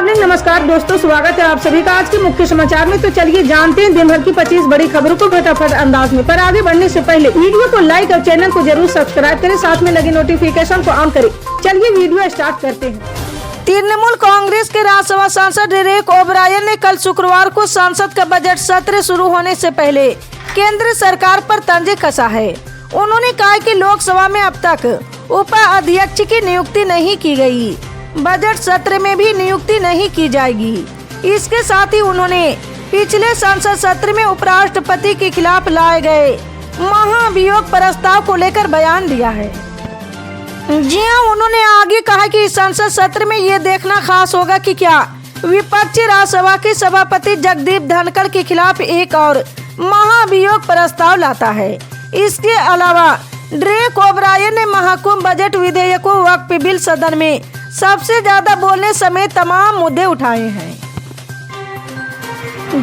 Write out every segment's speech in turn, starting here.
Morning. नमस्कार दोस्तों, स्वागत है आप सभी का आज के मुख्य समाचार में। तो चलिए जानते हैं दिन भर की 25 बड़ी खबरों को फटाफट अंदाज में। पर आगे बढ़ने से पहले वीडियो को लाइक और चैनल को जरूर सब्सक्राइब करें, साथ में लगे नोटिफिकेशन को ऑन करें। चलिए वीडियो स्टार्ट करते हैं। तृणमूल कांग्रेस के राज्यसभा सांसद डेरेक ओब्रायन ने कल शुक्रवार को संसद का बजट सत्र शुरू होने से पहले केंद्र सरकार पर तंज कसा है। उन्होंने कहा कि लोकसभा में अब तक उपाध्यक्ष की नियुक्ति नहीं की गई, बजट सत्र में भी नियुक्ति नहीं की जाएगी। इसके साथ ही उन्होंने पिछले संसद सत्र में उपराष्ट्रपति के खिलाफ लाए गए महाभियोग प्रस्ताव को लेकर बयान दिया है। जी हां, उन्होंने आगे कहा कि इस संसद सत्र में ये देखना खास होगा कि क्या विपक्षी राज्यसभा के सभापति जगदीप धनखड़ के खिलाफ एक और महाभियोग प्रस्ताव लाता है। इसके अलावा डेरेक ओब्रायन ने महाकुंभ बजट विधेयकों वक्फ बिल सदन में सबसे ज्यादा बोलने समेत तमाम मुद्दे उठाए हैं।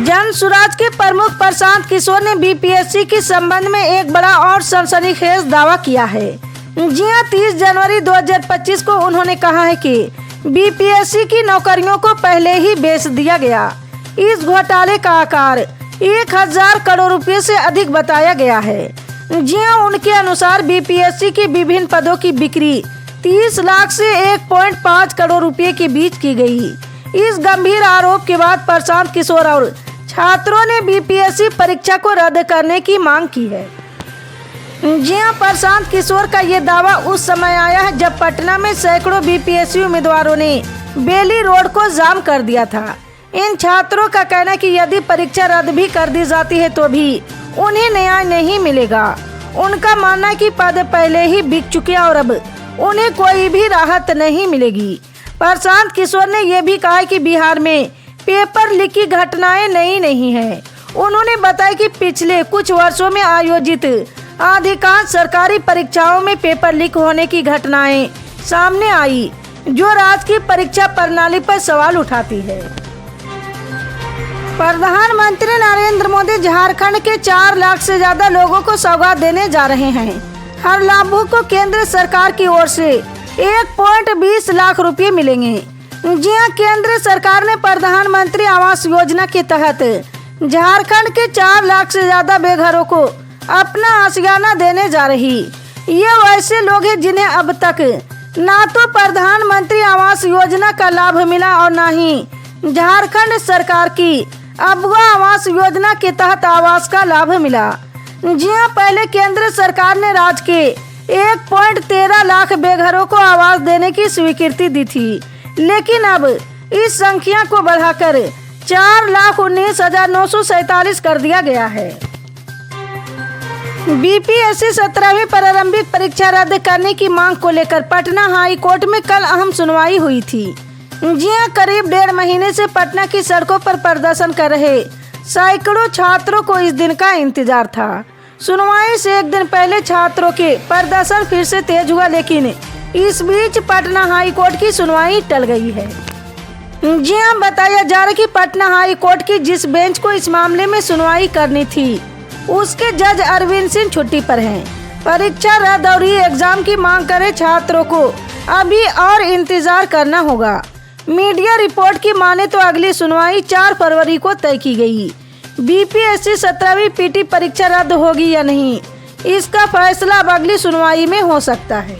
जन सुराज के प्रमुख प्रशांत किशोर ने बीपीएससी के संबंध में एक बड़ा और सनसनीखेज दावा किया है। जी हां, 30 जनवरी 2025 को उन्होंने कहा है कि बीपीएससी की नौकरियों को पहले ही बेच दिया गया। इस घोटाले का आकार 1000 करोड़ रुपए से अधिक बताया गया है। जी हां, उनके अनुसार बीपीएससी के विभिन्न पदों की बिक्री 30 लाख से 1.5 करोड़ रुपए के बीच की गई। इस गंभीर आरोप के बाद प्रशांत किशोर और छात्रों ने बीपीएससी परीक्षा को रद्द करने की मांग की है। जी हां, प्रशांत किशोर का ये दावा उस समय आया है जब पटना में सैकड़ों बीपीएससी उम्मीदवारों ने बेली रोड को जाम कर दिया था। इन छात्रों का कहना है कि यदि परीक्षा रद्द भी कर दी जाती है तो भी उन्हें न्याय नहीं मिलेगा। उनका मानना है कि पद पहले ही बिक चुके और अब उन्हें कोई भी राहत नहीं मिलेगी। प्रशांत किशोर ने यह भी कहा कि बिहार में पेपर लीक की घटनाएं नई नहीं है। उन्होंने बताया कि पिछले कुछ वर्षों में आयोजित अधिकांश सरकारी परीक्षाओं में पेपर लीक होने की घटनाएं सामने आई, जो राज्य की परीक्षा प्रणाली पर सवाल उठाती है। प्रधानमंत्री नरेंद्र मोदी झारखंड के 4 लाख से ज्यादा लोगों को सौगात देने जा रहे हैं। हर लाभुक को केंद्र सरकार की ओर से 1.20 लाख रुपए मिलेंगे। जी हां, केंद्र सरकार ने प्रधानमंत्री आवास योजना के तहत झारखंड के 4 लाख से ज्यादा बेघरों को अपना आशियाना देने जा रही। ये वैसे लोग हैं जिन्हें अब तक ना तो प्रधानमंत्री आवास योजना का लाभ मिला और ना ही झारखंड सरकार की अगवा आवास योजना के तहत आवास का लाभ मिला। जी हां, पहले केंद्र सरकार ने राज्य के 1.13 लाख बेघरों को आवास देने की स्वीकृति दी थी, लेकिन अब इस संख्या को बढ़ाकर 4,19,947 कर दिया गया है। बीपीएससी 17वीं प्रारंभिक परीक्षा रद्द करने की मांग को लेकर पटना हाई कोर्ट में कल अहम सुनवाई हुई थी। जी हां, करीब 1.5 महीने से पटना की सड़कों पर प्रदर्शन कर रहे सैकड़ों छात्रों को इस दिन का इंतजार था। सुनवाई से एक दिन पहले छात्रों के प्रदर्शन फिर से तेज हुआ, लेकिन इस बीच पटना हाई कोर्ट की सुनवाई टल गई है। जी हां, बताया जा रहा है कि पटना हाई कोर्ट की जिस बेंच को इस मामले में सुनवाई करनी थी, उसके जज अरविंद सिंह छुट्टी पर हैं। परीक्षा रद्द और एग्जाम की मांग करे छात्रों को अभी और इंतजार करना होगा। मीडिया रिपोर्ट की माने तो अगली सुनवाई 4 फरवरी को तय की गई। बीपीएससी 17वीं पीटी परीक्षा रद्द होगी या नहीं, इसका फैसला अब अगली सुनवाई में हो सकता है।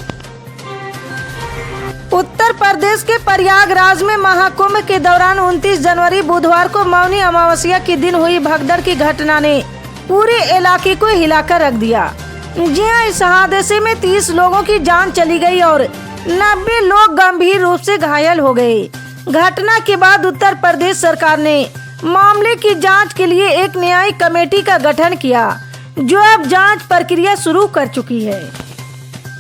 उत्तर प्रदेश के प्रयागराज में महाकुंभ के दौरान 29 जनवरी बुधवार को मौनी अमावस्या के दिन हुई भगदड़ की घटना ने पूरे इलाके को हिलाकर रख दिया। जी हां, इस हादसे में 30 लोगों की जान चली गई और 90 लोग गंभीर रूप से घायल हो गए। घटना के बाद उत्तर प्रदेश सरकार ने मामले की जांच के लिए एक न्यायिक कमेटी का गठन किया, जो अब जांच प्रक्रिया शुरू कर चुकी है।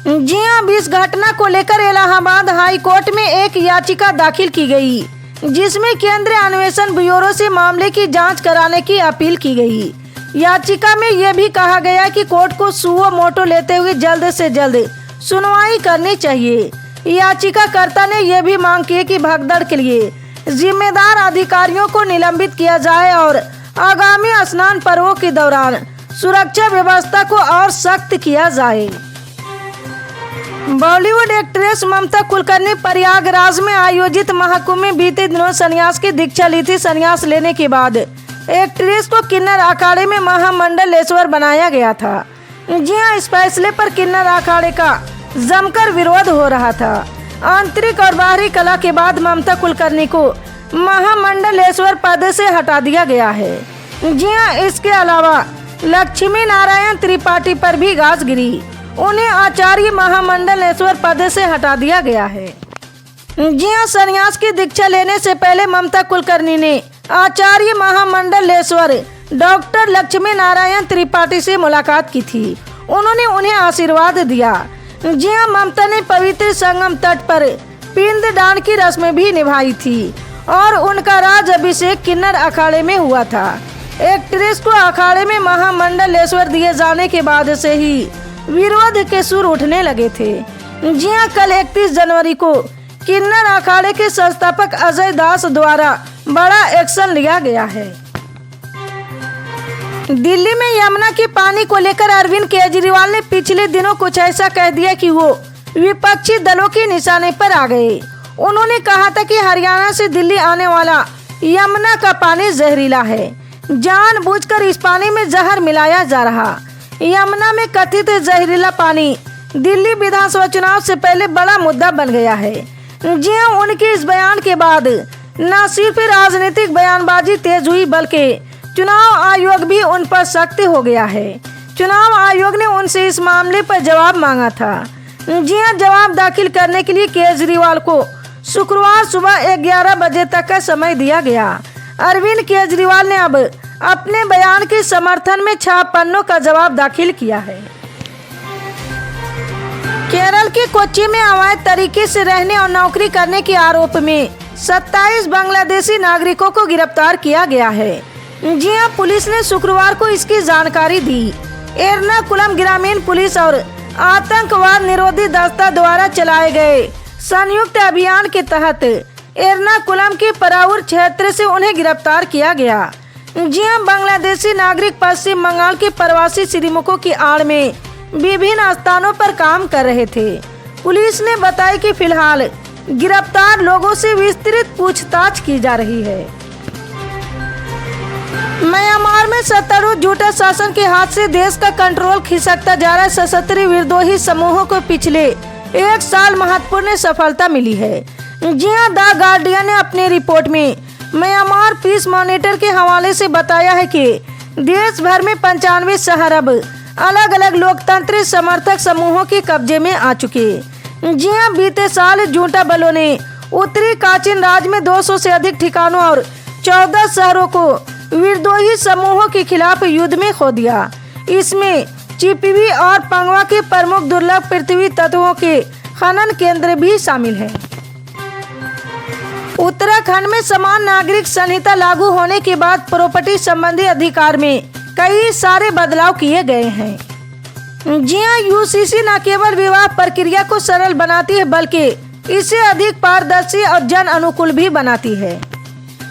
जी हां, इस घटना को लेकर इलाहाबाद हाई कोर्ट में एक याचिका दाखिल की गई, जिसमें केंद्रीय अन्वेषण ब्यूरो से मामले की जांच कराने की अपील की गई। याचिका में यह भी कहा गया कि कोर्ट को सुओ मोटो लेते हुए जल्द से जल्द सुनवाई करनी चाहिए। याचिकाकर्ता ने यह भी मांग की कि भगदड़ के लिए जिम्मेदार अधिकारियों को निलंबित किया जाए और आगामी स्नान पर्वों के दौरान सुरक्षा व्यवस्था को और सख्त किया जाए। बॉलीवुड एक्ट्रेस ममता कुलकर्णी प्रयागराज में आयोजित महाकुंभ में बीते दिनों संन्यास की दीक्षा ली थी। संन्यास लेने के बाद एक्ट्रेस को किन्नर अखाड़े में महामंडलेश्वर बनाया गया था। जी हां, इस फैसले पर किन्नर अखाड़े का जमकर विरोध हो रहा था। आंतरिक और बाहरी कला के बाद ममता कुलकर्णी को महामंडलेश्वर पद से हटा दिया गया है। जी हां, इसके अलावा लक्ष्मी नारायण त्रिपाठी पर भी गाज गिरी। उन्हें आचार्य महामंडलेश्वर पद से हटा दिया गया है। जी हां, संन्यास की दीक्षा लेने से पहले ममता कुलकर्णी ने आचार्य महामंडलेश्वर डॉक्टर लक्ष्मी नारायण त्रिपाठी से मुलाकात की थी। उन्होंने उन्हें आशीर्वाद दिया। जी हां, ममता ने पवित्र संगम तट पर पिंडदान की रस्म भी निभाई थी और उनका राज अभिषेक किन्नर अखाड़े में हुआ था। एक्ट्रेस को अखाड़े में महामंडलेश्वर दिए जाने के बाद से ही विरोध के सुर उठने लगे थे। जी हां, कल 31 जनवरी को किन्नर अखाड़े के संस्थापक अजय दास द्वारा बड़ा एक्शन लिया गया है। दिल्ली में यमुना के पानी को लेकर अरविंद केजरीवाल ने पिछले दिनों कुछ ऐसा कह दिया कि वो विपक्षी दलों के निशाने पर आ गए। उन्होंने कहा था कि हरियाणा से दिल्ली आने वाला यमुना का पानी जहरीला है, जानबूझकर इस पानी में जहर मिलाया जा रहा। यमुना में कथित जहरीला पानी दिल्ली विधानसभा चुनाव से पहले बड़ा मुद्दा बन गया है। जी हां, उनके इस बयान के बाद न सिर्फ राजनीतिक बयानबाजी तेज हुई बल्कि चुनाव आयोग भी उन पर सख्त हो गया है। चुनाव आयोग ने उनसे इस मामले पर जवाब मांगा था। जी हां, जवाब दाखिल करने के लिए केजरीवाल को शुक्रवार सुबह 11 बजे तक का समय दिया गया। अरविंद केजरीवाल ने अब अपने बयान के समर्थन में 6 पन्नों का जवाब दाखिल किया है। केरल के कोच्चि में अवैध तरीके से रहने और नौकरी करने के आरोप में 27 बांग्लादेशी नागरिकों को गिरफ्तार किया गया है। जी हां, पुलिस ने शुक्रवार को इसकी जानकारी दी। एर्नाकुलम ग्रामीण पुलिस और आतंकवाद निरोधी दस्ता द्वारा चलाए गए संयुक्त अभियान के तहत एर्नाकुलम के पराउर क्षेत्र से उन्हें गिरफ्तार किया गया। जी हां, बांग्लादेशी नागरिक पश्चिम बंगाल के प्रवासी श्रमिकों की आड़ में विभिन्न स्थानों पर काम कर रहे थे। पुलिस ने बताया कि फिलहाल गिरफ्तार लोगों से विस्तृत पूछताछ की जा रही है। म्यांमार में सत्तारूढ़ झूठा शासन के हाथ से देश का कंट्रोल खिसकता जा रहा है। सशस्त्र विद्रोही समूहों को पिछले 1 साल महत्वपूर्ण सफलता मिली है। जी हां, द गार्डियन ने अपनी रिपोर्ट में म्यांमार पीस मॉनिटर के हवाले से बताया है कि देश भर में 95 शहर अब अलग अलग लोकतंत्र समर्थक समूहों के कब्जे में आ चुके। जी हां, बीते साल झूठा बलों ने उत्तरी काचिन राज्य में 200 से अधिक ठिकानों और 14 शहरों को विद्रोही समूहों के खिलाफ युद्ध में खो दिया। इसमें चिपवी और पंगवा के प्रमुख दुर्लभ पृथ्वी तत्वों के खनन केंद्र भी शामिल हैं। उत्तराखंड में समान नागरिक संहिता लागू होने के बाद प्रॉपर्टी संबंधी अधिकार में कई सारे बदलाव किए गए हैं। जी हां, यूसीसी न केवल विवाह प्रक्रिया को सरल बनाती है बल्कि इसे अधिक पारदर्शी और जन अनुकूल भी बनाती है।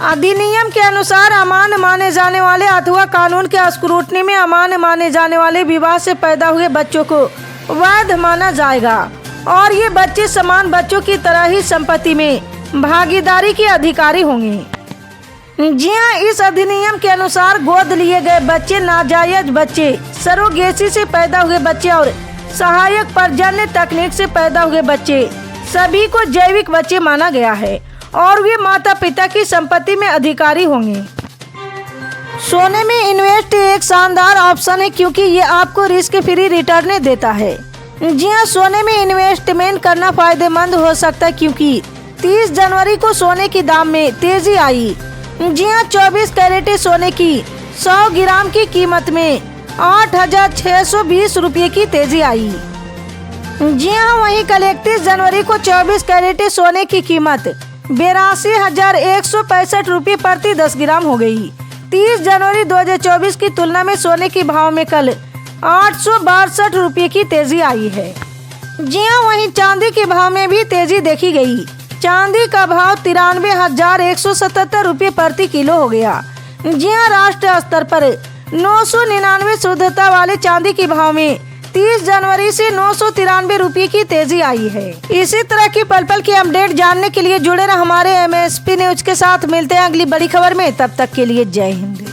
अधिनियम के अनुसार अमान्य माने जाने वाले अथवा कानून के स्क्रूटनी में अमान्य माने जाने वाले विवाह से पैदा हुए बच्चों को वैध माना जाएगा और ये बच्चे समान बच्चों की तरह ही संपत्ति में भागीदारी के अधिकारी होंगे। जी हां, इस अधिनियम के अनुसार गोद लिए गए बच्चे, नाजायज बच्चे, सरोगेसी से पैदा हुए बच्चे और सहायक प्रजनन तकनीक से पैदा हुए बच्चे सभी को जैविक बच्चे माना गया है और वे माता पिता की संपत्ति में अधिकारी होंगे। सोने में इन्वेस्ट एक शानदार ऑप्शन है क्योंकि ये आपको रिस्क फ्री रिटर्न देता है। जी हां, सोने में इन्वेस्टमेंट करना फायदेमंद हो सकता है क्योंकि 30 जनवरी को सोने के दाम में तेजी आई। जी हां, 24 कैरेट सोने की 100 ग्राम की कीमत में 8,620 रुपये की तेजी आई। जी हां, वहीं कल 31 जनवरी को 24 कैरेट सोने की कीमत 82,165 रुपये प्रति 10 ग्राम हो गई। 30 जनवरी 2024 की तुलना में सोने के भाव में कल 862 रुपये की तेजी आई है। जी हां, वहीं चांदी के भाव में भी तेजी देखी गई। चांदी का भाव 93,177 रुपये प्रति किलो हो गया। जी हां, राष्ट्रीय स्तर पर 999 शुद्धता वाले चांदी के भाव में 30 जनवरी से 993 रुपये की तेजी आई है। इसी तरह की पल पल की अपडेट जानने के लिए जुड़े रहे हमारे MSP न्यूज के साथ। मिलते हैं अगली बड़ी खबर में, तब तक के लिए जय हिंद।